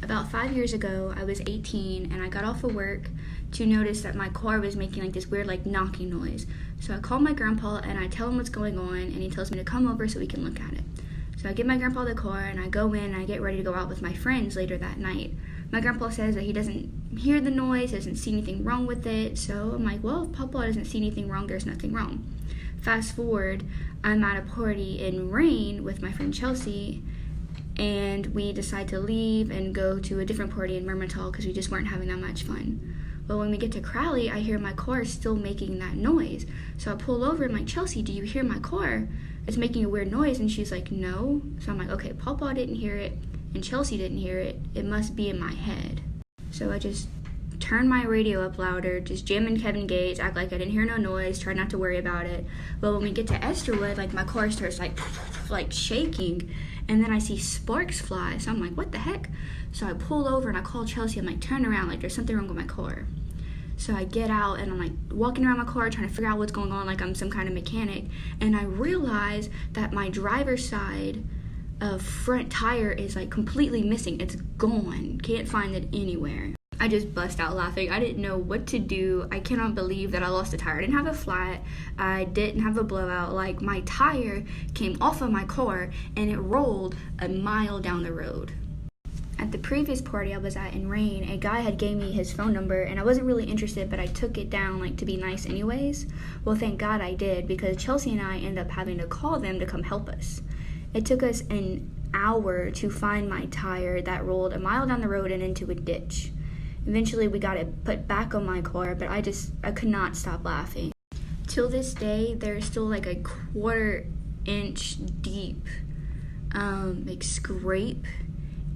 About 5 years ago, I was 18 and I got off of work to notice that my car was making like this weird like knocking noise. So I call my grandpa and I tell him what's going on, and he tells me to come over so we can look at it. So I give my grandpa the car and I go in and I get ready to go out with my friends later that night. My grandpa says that he doesn't hear the noise, doesn't see anything wrong with it. So I'm like, well, if Papa doesn't see anything wrong, there's nothing wrong. Fast forward, I'm at a party in Rain with my friend Chelsea, and we decide to leave and go to a different party in Mermentau because we just weren't having that much fun. Well, when we get to Crowley, I hear my car still making that noise. So I pull over and I'm like, Chelsea, do you hear my car? It's making a weird noise. And she's like, no. So I'm like, okay, Papa didn't hear it and Chelsea didn't hear it. It must be in my head. So I just turn my radio up louder, just jam in Kevin Gates, act like I didn't hear no noise, try not to worry about it. Well, when we get to Esterwood, like my car starts like shaking, and then I see sparks fly. So I'm like, what the heck? So I pull over and I call Chelsea. I'm like, turn around, like there's something wrong with my car. So I get out and I'm like walking around my car trying to figure out what's going on, like I'm some kind of mechanic. And I realize that my driver's side front tire is like completely missing. It's gone. Can't find it anywhere. I just bust out laughing. I didn't know what to do. I cannot believe that I lost a tire. I didn't have a flat. I didn't have a blowout. Like, my tire came off of my car and it rolled a mile down the road. At the previous party I was at in Rain, a guy had gave me his phone number and I wasn't really interested, but I took it down like to be nice anyways. Well, thank God I did, because Chelsea and I ended up having to call them to come help us. It took us an hour to find my tire that rolled a mile down the road and into a ditch. Eventually we got it put back on my car, but I could not stop laughing. Till this day, there's still like a 1/4 inch deep like scrape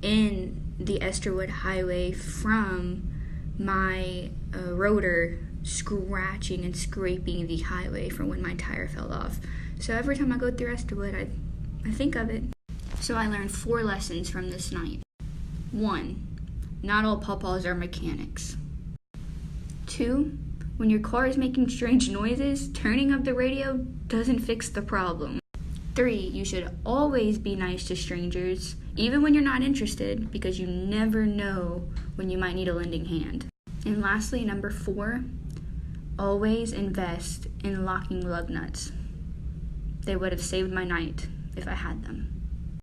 in the Esterwood highway from my rotor scratching and scraping the highway from when my tire fell off. So every time I go through Esterwood, I think of it. So I learned 4 lessons from this night. 1. Not all papas are mechanics. 2, when your car is making strange noises, turning up the radio doesn't fix the problem. 3, you should always be nice to strangers, even when you're not interested, because you never know when you might need a lending hand. And lastly, number 4, always invest in locking lug nuts. They would have saved my night if I had them.